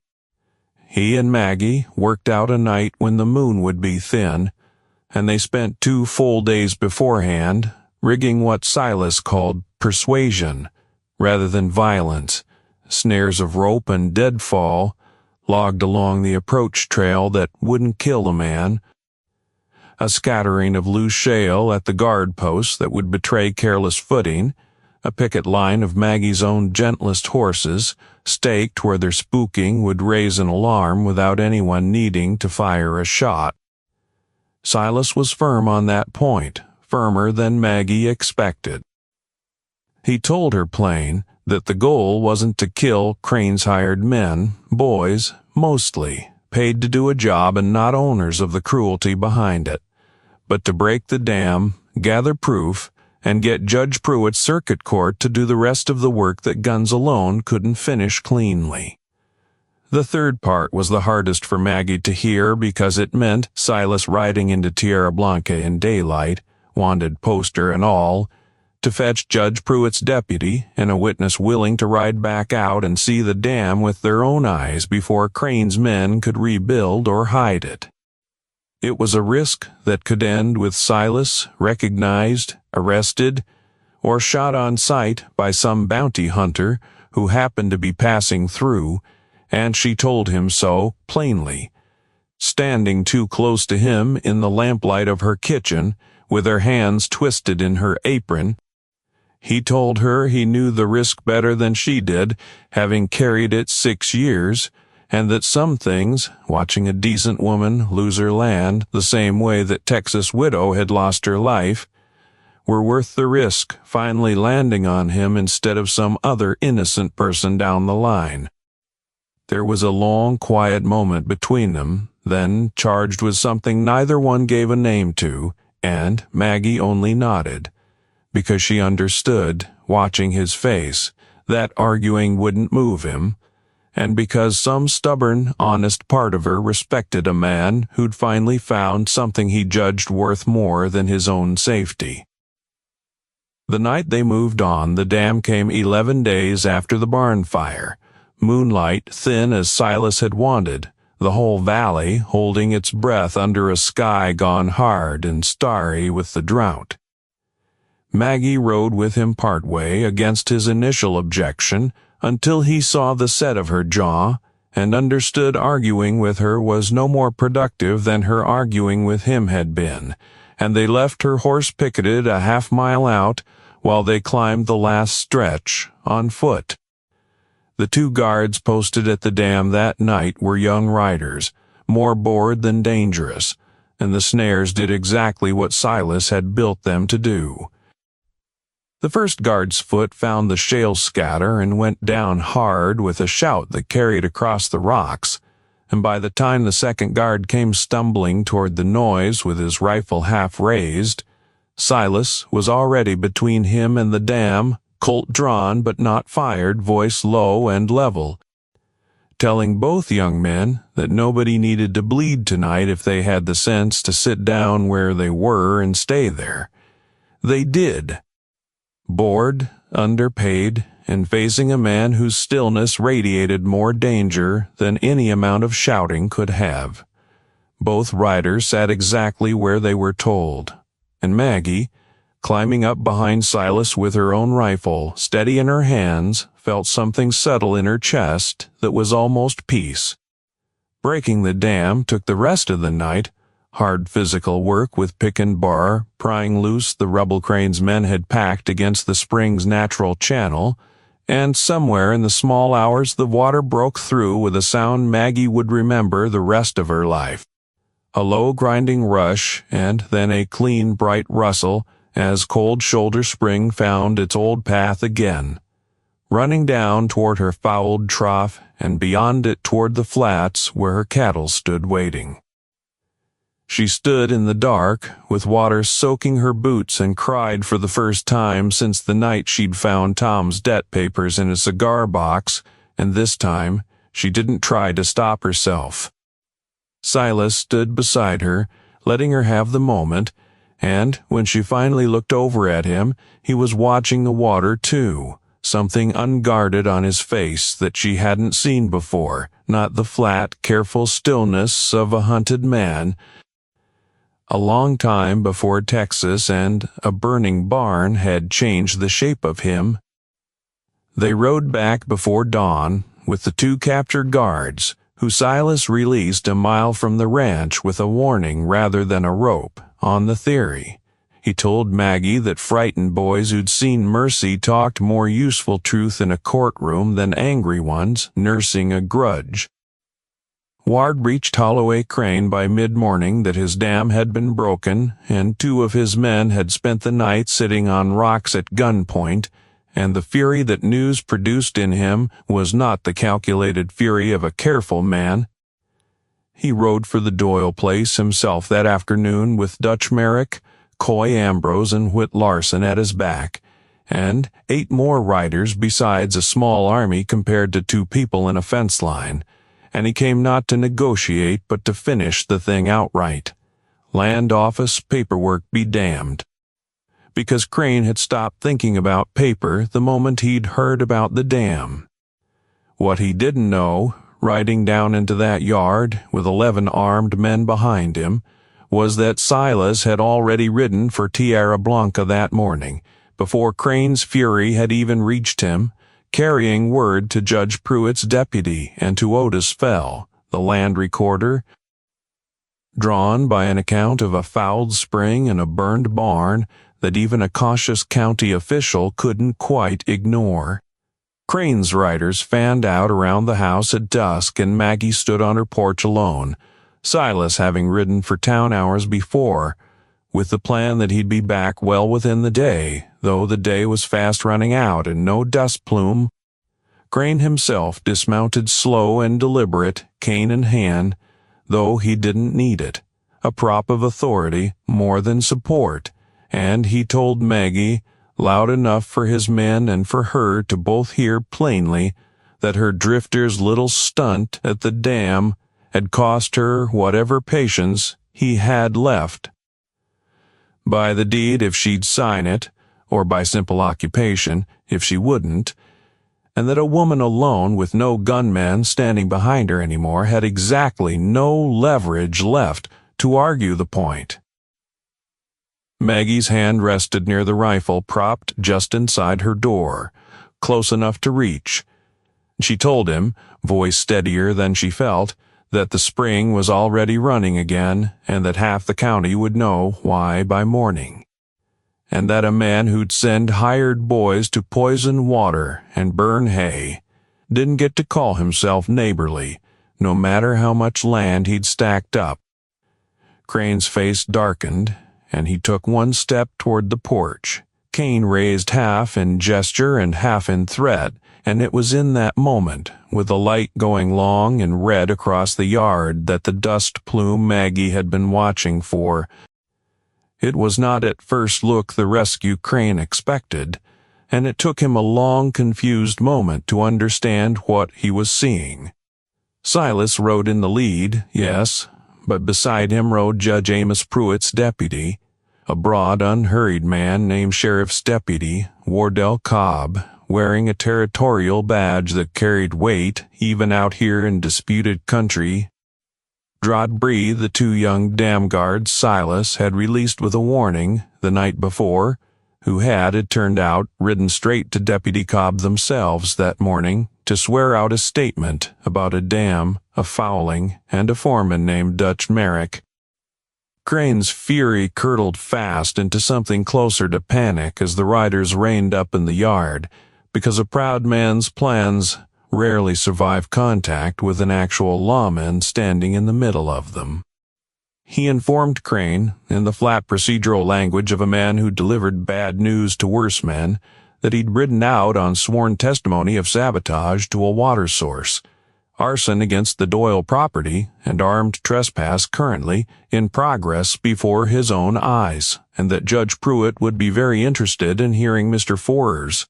He and Maggie worked out a night when the moon would be thin, and they spent 2 full days beforehand rigging what Silas called persuasion rather than violence, snares of rope and deadfall logged along the approach trail that wouldn't kill a man, a scattering of loose shale at the guard posts that would betray careless footing, a picket line of Maggie's own gentlest horses, staked where their spooking would raise an alarm without anyone needing to fire a shot. Silas was firm on that point, firmer than Maggie expected. He told her plain that the goal wasn't to kill Crane's hired men, boys, mostly, paid to do a job and not owners of the cruelty behind it, but to break the dam, gather proof, and get Judge Pruitt's circuit court to do the rest of the work that guns alone couldn't finish cleanly. The third part was the hardest for Maggie to hear because it meant Silas riding into Tierra Blanca in daylight, wanted poster and all, to fetch Judge Pruitt's deputy and a witness willing to ride back out and see the dam with their own eyes before Crane's men could rebuild or hide it. It was a risk that could end with Silas recognized, arrested, or shot on sight by some bounty hunter who happened to be passing through, and she told him so plainly, standing too close to him in the lamplight of her kitchen, with her hands twisted in her apron. He told her he knew the risk better than she did, having carried it 6 years, and that some things, watching a decent woman lose her land the same way that Texas widow had lost her life, were worth the risk finally landing on him instead of some other innocent person down the line. There was a long, quiet moment between them, then charged with something neither one gave a name to, and Maggie only nodded, because she understood, watching his face, that arguing wouldn't move him, and because some stubborn, honest part of her respected a man who'd finally found something he judged worth more than his own safety. The night they moved on, the dam came 11 days after the barn fire, moonlight thin as Silas had wanted, the whole valley holding its breath under a sky gone hard and starry with the drought. Maggie rode with him part way against his initial objection until he saw the set of her jaw and understood arguing with her was no more productive than her arguing with him had been, and they left her horse picketed a half-mile out while they climbed the last stretch on foot. The 2 guards posted at the dam that night were young riders, more bored than dangerous, and the snares did exactly what Silas had built them to do. The first guard's foot found the shale scatter and went down hard with a shout that carried across the rocks, and by the time the second guard came stumbling toward the noise with his rifle half raised, Silas was already between him and the dam, Colt drawn but not fired, voice low and level, telling both young men that nobody needed to bleed tonight if they had the sense to sit down where they were and stay there. They did. Bored, underpaid, and facing a man whose stillness radiated more danger than any amount of shouting could have. Both riders sat exactly where they were told, and Maggie, climbing up behind Silas with her own rifle steady in her hands, felt something settle in her chest that was almost peace. Breaking the dam took the rest of the night, hard physical work with pick and bar, prying loose the rubble cranes men had packed against the spring's natural channel, and somewhere in the small hours the water broke through with a sound Maggie would remember the rest of her life. A low grinding rush, and then a clean, bright rustle as Cold Shoulder Spring found its old path again, running down toward her fouled trough and beyond it toward the flats where her cattle stood waiting. She stood in the dark, with water soaking her boots, and cried for the first time since the night she'd found Tom's debt papers in a cigar box, and this time she didn't try to stop herself. Silas stood beside her, letting her have the moment, and when she finally looked over at him, he was watching the water too, something unguarded on his face that she hadn't seen before, not the flat, careful stillness of a hunted man. A long time before Texas and a burning barn had changed the shape of him. They rode back before dawn with the 2 captured guards, who Silas released a mile from the ranch with a warning rather than a rope, on the theory. He told Maggie that frightened boys who'd seen mercy talked more useful truth in a courtroom than angry ones nursing a grudge. Ward reached Holloway Crane by mid-morning that his dam had been broken, and 2 of his men had spent the night sitting on rocks at gunpoint, and the fury that news produced in him was not the calculated fury of a careful man. He rode for the Doyle place himself that afternoon with Dutch Merrick, Coy Ambrose, and Whit Larson at his back, and 8 more riders besides a small army compared to 2 people in a fence line, and he came not to negotiate but to finish the thing outright. Land office paperwork be damned. Because Crane had stopped thinking about paper the moment he'd heard about the dam. What he didn't know, riding down into that yard with 11 armed men behind him, was that Silas had already ridden for Tierra Blanca that morning, before Crane's fury had even reached him, carrying word to Judge Pruitt's deputy and to Otis Fell, the land recorder, drawn by an account of a fouled spring and a burned barn that even a cautious county official couldn't quite ignore. Crane's riders fanned out around the house at dusk, and Maggie stood on her porch alone, Silas having ridden for town hours before, with the plan that he'd be back well within the day, though the day was fast running out and no dust plume. Crane himself dismounted slow and deliberate, cane in hand, though he didn't need it, a prop of authority more than support, and he told Maggie, loud enough for his men and for her to both hear plainly, that her drifter's little stunt at the dam had cost her whatever patience he had left. By the deed if she'd sign it, or by simple occupation if she wouldn't, and that a woman alone with no gunman standing behind her anymore had exactly no leverage left to argue the point. Maggie's hand rested near the rifle propped just inside her door, close enough to reach. She told him, voice steadier than she felt, that the spring was already running again, and that half the county would know why by morning, and that a man who'd send hired boys to poison water and burn hay didn't get to call himself neighborly, no matter how much land he'd stacked up. Crane's face darkened, and he took one step toward the porch, cane raised half in gesture and half in threat, and it was in that moment, with the light going long and red across the yard, that the dust plume Maggie had been watching for. It was not at first look the rescue Crane expected, and it took him a long, confused moment to understand what he was seeing. Silas rode in the lead, yes, but beside him rode Judge Amos Pruitt's deputy, a broad, unhurried man named Sheriff's Deputy Wardell Cobb, wearing a territorial badge that carried weight even out here in disputed country. Drawed breathe the 2 young dam guards Silas had released with a warning the night before, who had, it turned out, ridden straight to Deputy Cobb themselves that morning to swear out a statement about a dam, a fouling, and a foreman named Dutch Merrick. Crane's fury curdled fast into something closer to panic as the riders reined up in the yard, because a proud man's plans rarely survive contact with an actual lawman standing in the middle of them. He informed Crane, in the flat procedural language of a man who delivered bad news to worse men, that he'd ridden out on sworn testimony of sabotage to a water source, arson against the Doyle property, and armed trespass currently in progress before his own eyes, and that Judge Pruitt would be very interested in hearing Mr. Forer's.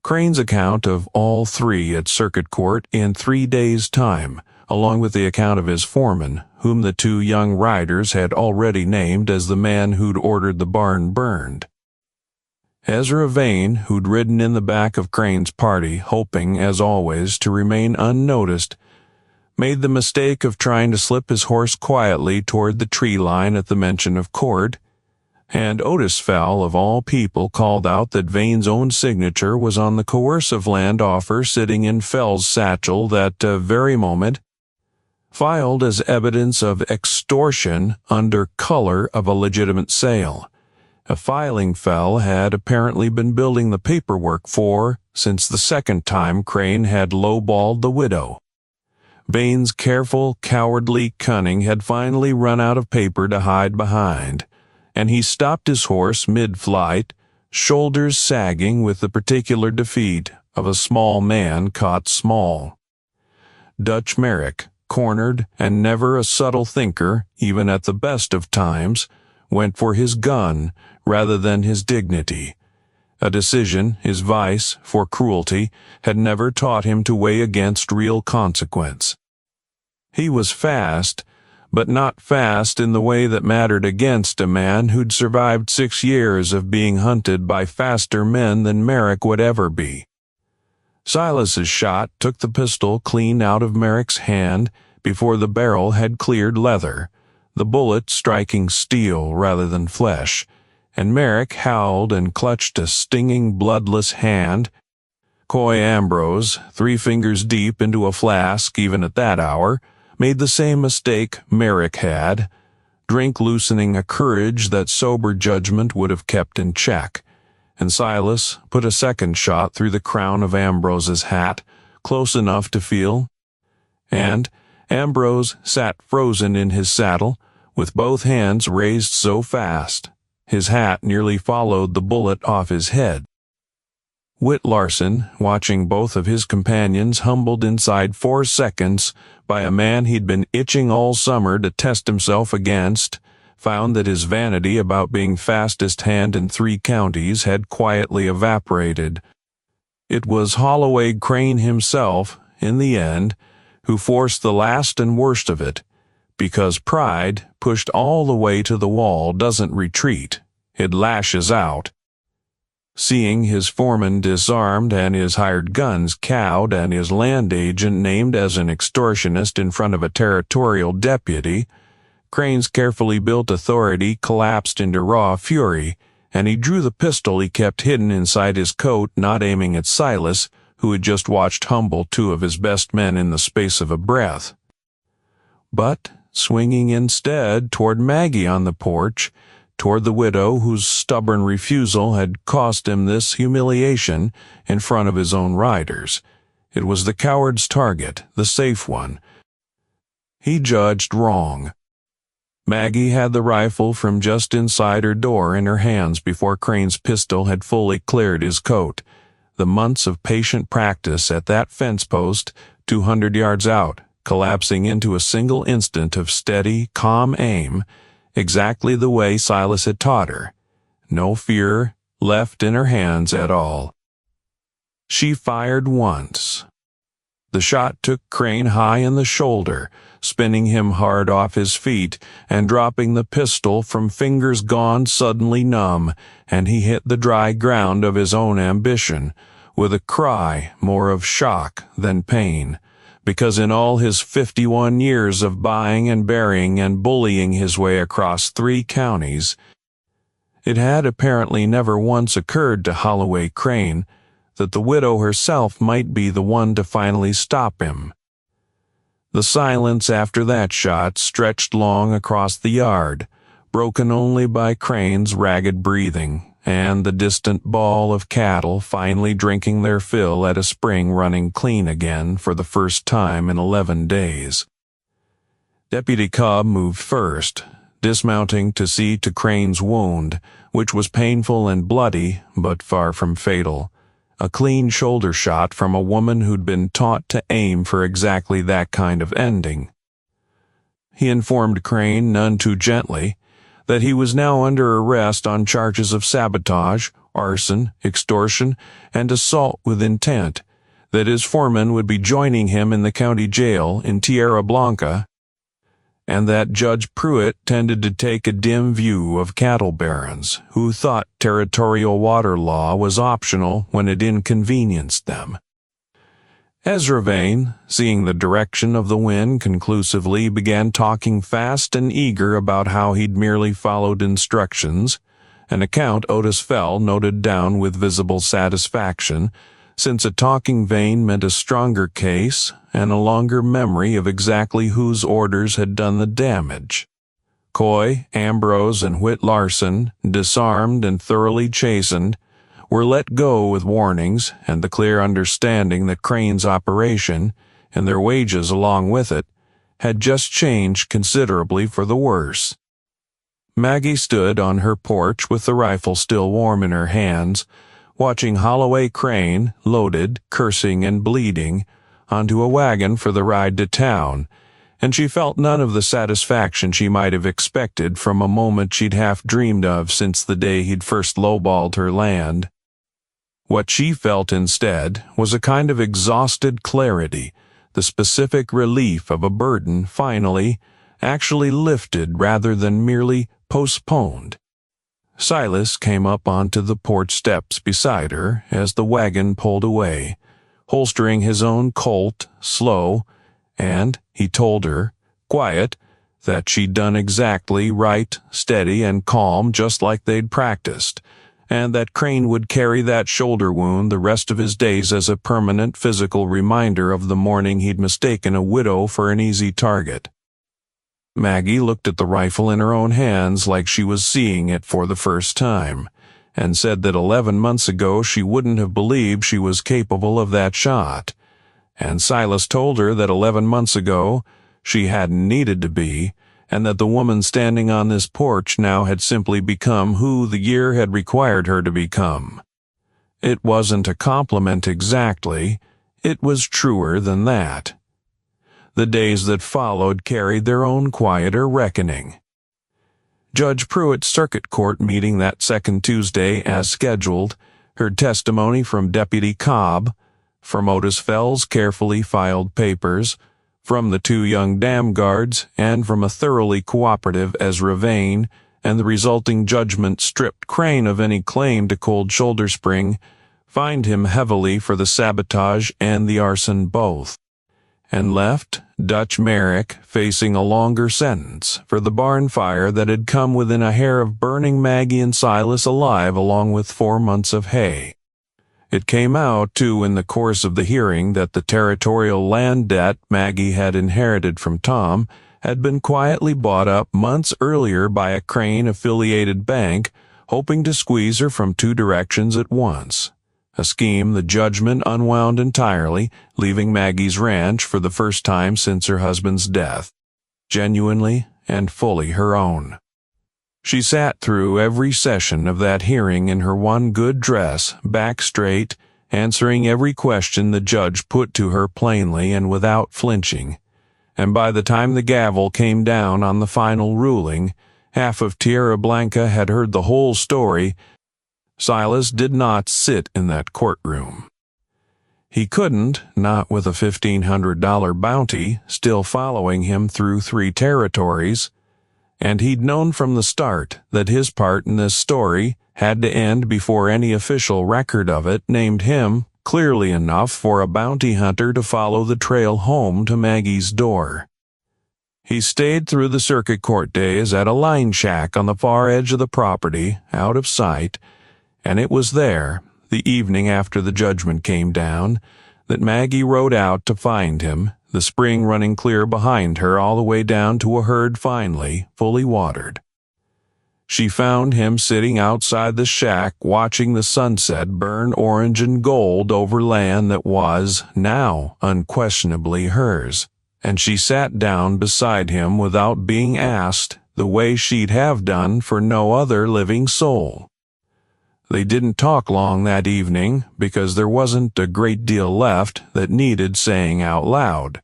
Crane's account of all three at Circuit Court in 3 days' time, along with the account of his foreman, whom the two young riders had already named as the man who'd ordered the barn burned. Ezra Vane, who'd ridden in the back of Crane's party, hoping, as always, to remain unnoticed, made the mistake of trying to slip his horse quietly toward the tree line at the mention of court, and Otis Fell, of all people, called out that Vane's own signature was on the coercive land offer sitting in Fell's satchel that very moment, filed as evidence of extortion under color of a legitimate sale, a filing Fell had apparently been building the paperwork for since the second time Crane had lowballed the widow. Vane's careful, cowardly cunning had finally run out of paper to hide behind, and he stopped his horse mid-flight, shoulders sagging with the particular defeat of a small man caught small. Dutch Merrick, cornered and never a subtle thinker, even at the best of times, went for his gun rather than his dignity, a decision his vice for cruelty had never taught him to weigh against real consequence. He was fast, but not fast in the way that mattered against a man who'd survived 6 years of being hunted by faster men than Merrick would ever be. Silas's shot took the pistol clean out of Merrick's hand before the barrel had cleared leather, the bullet striking steel rather than flesh, and Merrick howled and clutched a stinging, bloodless hand. Coy Ambrose, 3 fingers deep into a flask even at that hour, made the same mistake Merrick had, drink loosening a courage that sober judgment would have kept in check, and Silas put a second shot through the crown of Ambrose's hat, close enough to feel, and Ambrose sat frozen in his saddle, with both hands raised so fast, his hat nearly followed the bullet off his head. Whit Larson, watching both of his companions humbled inside 4 seconds by a man he'd been itching all summer to test himself against, found that his vanity about being fastest hand in 3 counties had quietly evaporated. It was Holloway Crane himself, in the end, who forced the last and worst of it, because pride, pushed all the way to the wall, doesn't retreat, it lashes out. Seeing his foreman disarmed and his hired guns cowed and his land agent named as an extortionist in front of a territorial deputy, Crane's carefully built authority collapsed into raw fury, and he drew the pistol he kept hidden inside his coat, not aiming at Silas, who had just watched humble 2 of his best men in the space of a breath, but swinging instead toward Maggie on the porch, toward the widow whose stubborn refusal had cost him this humiliation in front of his own riders. It was the coward's target, the safe one. He judged wrong. Maggie had the rifle from just inside her door in her hands before Crane's pistol had fully cleared his coat. The months of patient practice at that fence post, 200 yards out, collapsing into a single instant of steady, calm aim, exactly the way Silas had taught her. No fear left in her hands at all. She fired once. The shot took Crane high in the shoulder, spinning him hard off his feet and dropping the pistol from fingers gone suddenly numb, and he hit the dry ground of his own ambition, with a cry more of shock than pain, because in all his 51 years of buying and burying and bullying his way across 3 counties, It had apparently never once occurred to Holloway Crane that the widow herself might be the one to finally stop him. The silence after that shot stretched long across the yard, broken only by Crane's ragged breathing and the distant bawl of cattle finally drinking their fill at a spring running clean again for the first time in 11 days. Deputy Cobb moved first, dismounting to see to Crane's wound, which was painful and bloody but far from fatal. A clean shoulder shot from a woman who'd been taught to aim for exactly that kind of ending. He informed Crane none too gently that he was now under arrest on charges of sabotage, arson, extortion, and assault with intent, that his foreman would be joining him in the county jail in Tierra Blanca, and that Judge Pruitt tended to take a dim view of cattle barons who thought territorial water law was optional when it inconvenienced them. Ezra Vane, seeing the direction of the wind conclusively, began talking fast and eager about how he'd merely followed instructions, an account Otis Fell noted down with visible satisfaction, since a talking Vane meant a stronger case and a longer memory of exactly whose orders had done the damage. Coy, Ambrose, and Whit Larson, disarmed and thoroughly chastened, were let go with warnings and the clear understanding that Crane's operation, and their wages along with it, had just changed considerably for the worse. Maggie stood on her porch with the rifle still warm in her hands, watching Holloway Crane, loaded, cursing and bleeding, onto a wagon for the ride to town, and she felt none of the satisfaction she might have expected from a moment she'd half dreamed of since the day he'd first lowballed her land. What she felt instead was a kind of exhausted clarity, the specific relief of a burden finally, actually lifted rather than merely postponed. Silas came up onto the porch steps beside her as the wagon pulled away, holstering his own Colt, slow, and, he told her, quiet, that she'd done exactly right, steady, and calm just like they'd practiced, and that Crane would carry that shoulder wound the rest of his days as a permanent physical reminder of the morning he'd mistaken a widow for an easy target. Maggie looked at the rifle in her own hands like she was seeing it for the first time, and said that 11 months ago she wouldn't have believed she was capable of that shot. And Silas told her that 11 months ago she hadn't needed to be, and that the woman standing on this porch now had simply become who the year had required her to become. It wasn't a compliment exactly, it was truer than that. The days that followed carried their own quieter reckoning. Judge Pruitt's circuit court meeting that second Tuesday as scheduled heard testimony from Deputy Cobb, from Otis Fell's carefully filed papers, from the 2 young dam guards, and from a thoroughly cooperative Ezra Vane, and the resulting judgment stripped Crane of any claim to Cold Shoulder Spring, fined him heavily for the sabotage and the arson both, and left Dutch Merrick facing a longer sentence for the barn fire that had come within a hair of burning Maggie and Silas alive along with 4 months of hay. It came out, too, in the course of the hearing that the territorial land debt Maggie had inherited from Tom had been quietly bought up months earlier by a Crane-affiliated bank, hoping to squeeze her from 2 directions at once. A scheme the judgment unwound entirely, leaving Maggie's ranch for the first time since her husband's death, genuinely and fully her own. She sat through every session of that hearing in her one good dress, back straight, answering every question the judge put to her plainly and without flinching, and by the time the gavel came down on the final ruling, half of Tierra Blanca had heard the whole story. Silas did not sit in that courtroom. He couldn't, not with a $1,500 bounty still following him through 3 territories, and he'd known from the start that his part in this story had to end before any official record of it named him clearly enough for a bounty hunter to follow the trail home to Maggie's door. He stayed through the circuit court days at a line shack on the far edge of the property, out of sight, and it was there, the evening after the judgment came down, that Maggie rode out to find him, the spring running clear behind her all the way down to a herd finally, fully watered. She found him sitting outside the shack watching the sunset burn orange and gold over land that was, now, unquestionably hers, and she sat down beside him without being asked, the way she'd have done for no other living soul. They didn't talk long that evening because there wasn't a great deal left that needed saying out loud.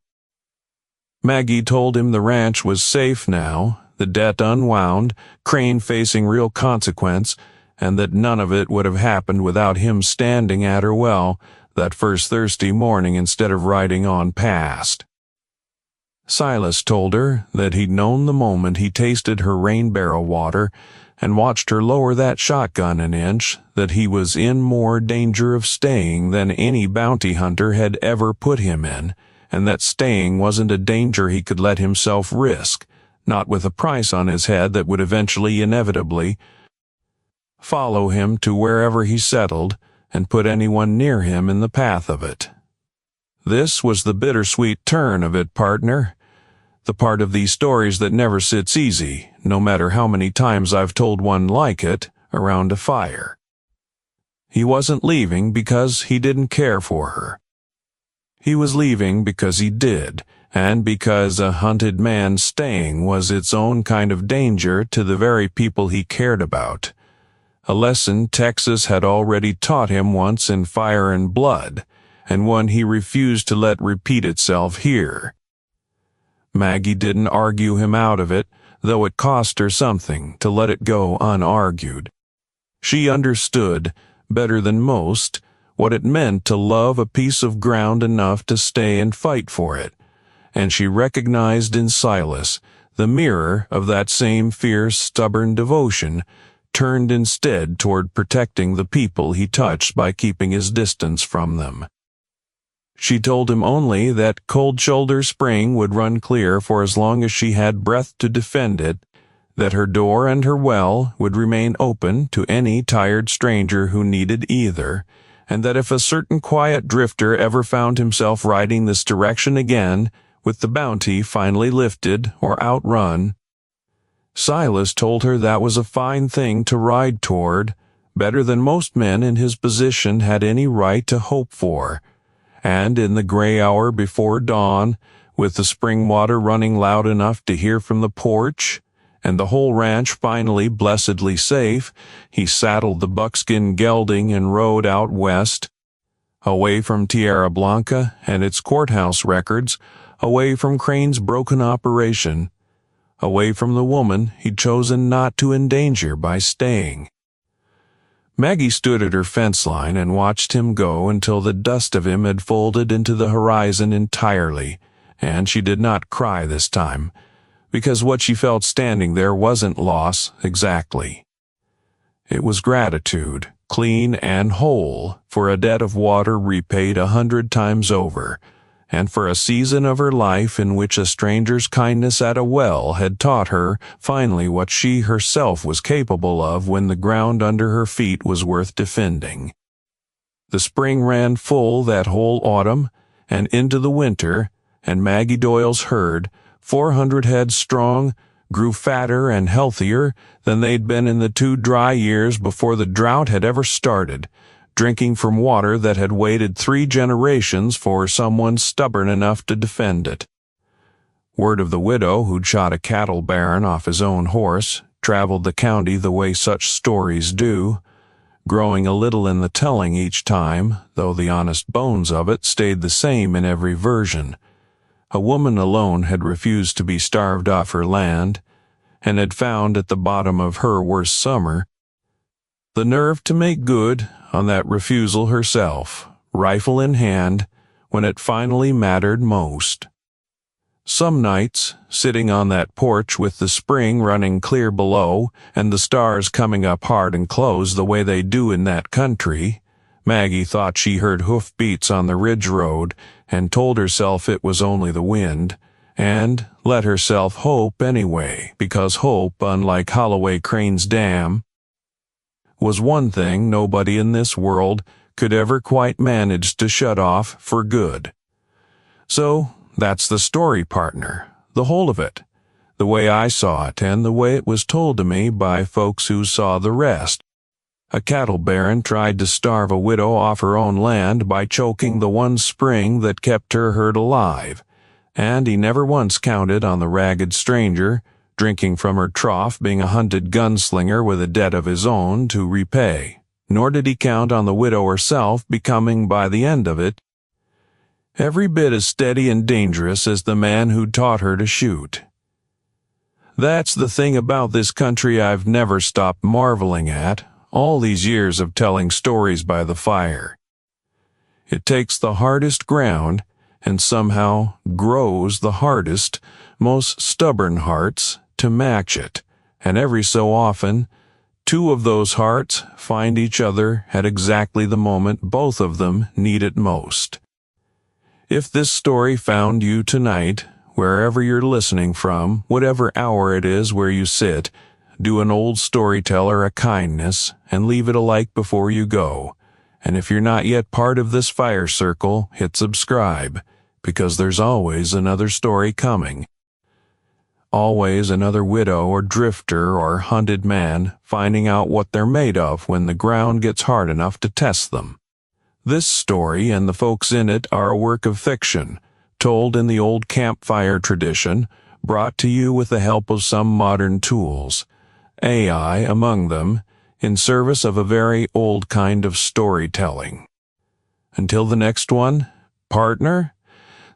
Maggie told him the ranch was safe now, the debt unwound, Crane facing real consequence, and that none of it would have happened without him standing at her well that first thirsty morning instead of riding on past. Silas told her that he'd known the moment he tasted her rain barrel water and watched her lower that shotgun an inch that he was in more danger of staying than any bounty hunter had ever put him in, and that staying wasn't a danger he could let himself risk, not with a price on his head that would eventually inevitably follow him to wherever he settled and put anyone near him in the path of it. This was the bittersweet turn of it, partner. The part of these stories that never sits easy, no matter how many times I've told one like it, around a fire. He wasn't leaving because he didn't care for her. He was leaving because he did, and because a hunted man staying was its own kind of danger to the very people he cared about. A lesson Texas had already taught him once in Fire and Blood, and one he refused to let repeat itself here. Maggie didn't argue him out of it, though it cost her something to let it go unargued. She understood, better than most, what it meant to love a piece of ground enough to stay and fight for it, and she recognized in Silas the mirror of that same fierce, stubborn devotion, turned instead toward protecting the people he touched by keeping his distance from them. She told him only that Cold Shoulder Spring would run clear for as long as she had breath to defend it, that her door and her well would remain open to any tired stranger who needed either, and that if a certain quiet drifter ever found himself riding this direction again, with the bounty finally lifted or outrun, Silas told her that was a fine thing to ride toward, better than most men in his position had any right to hope for. And in the gray hour before dawn, with the spring water running loud enough to hear from the porch, and the whole ranch finally blessedly safe, he saddled the buckskin gelding and rode out west, away from Tierra Blanca and its courthouse records, away from Crane's broken operation, away from the woman he'd chosen not to endanger by staying. Maggie stood at her fence line and watched him go until the dust of him had folded into the horizon entirely, and she did not cry this time, because what she felt standing there wasn't loss exactly. It was gratitude, clean and whole, for a debt of water repaid 100 times over, and for a season of her life in which a stranger's kindness at a well had taught her finally what she herself was capable of when the ground under her feet was worth defending. The spring ran full that whole autumn, and into the winter, and Maggie Doyle's herd, 400 head strong, grew fatter and healthier than they'd been in the 2 dry years before the drought had ever started, drinking from water that had waited 3 generations for someone stubborn enough to defend it. Word of the widow who'd shot a cattle baron off his own horse traveled the county the way such stories do, growing a little in the telling each time, though the honest bones of it stayed the same in every version. A woman alone had refused to be starved off her land, and had found at the bottom of her worst summer the nerve to make good on that refusal herself, rifle in hand, when it finally mattered most. Some nights, sitting on that porch with the spring running clear below and the stars coming up hard and close the way they do in that country, Maggie thought she heard hoofbeats on the ridge road and told herself it was only the wind, and let herself hope anyway, because hope, unlike Holloway Crane's dam, was one thing nobody in this world could ever quite manage to shut off for good. So, that's the story, partner, the whole of it, the way I saw it and the way it was told to me by folks who saw the rest. A cattle baron tried to starve a widow off her own land by choking the one spring that kept her herd alive, and he never once counted on the ragged stranger, drinking from her trough, being a hunted gunslinger with a debt of his own to repay, nor did he count on the widow herself becoming, by the end of it, every bit as steady and dangerous as the man who taught her to shoot. That's the thing about this country I've never stopped marveling at, all these years of telling stories by the fire. It takes the hardest ground and somehow grows the hardest, most stubborn hearts to match it, and every so often, two of those hearts find each other at exactly the moment both of them need it most. If this story found you tonight, wherever you're listening from, whatever hour it is where you sit, do an old storyteller a kindness and leave it a like before you go. And if you're not yet part of this fire circle, hit subscribe, because there's always another story coming. Always another widow or drifter or hunted man finding out what they're made of when the ground gets hard enough to test them. This story and the folks in it are a work of fiction, told in the old campfire tradition, brought to you with the help of some modern tools, AI among them, in service of a very old kind of storytelling. Until the next one, partner,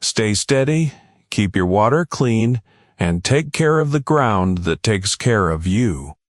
stay steady, keep your water clean, and take care of the ground that takes care of you.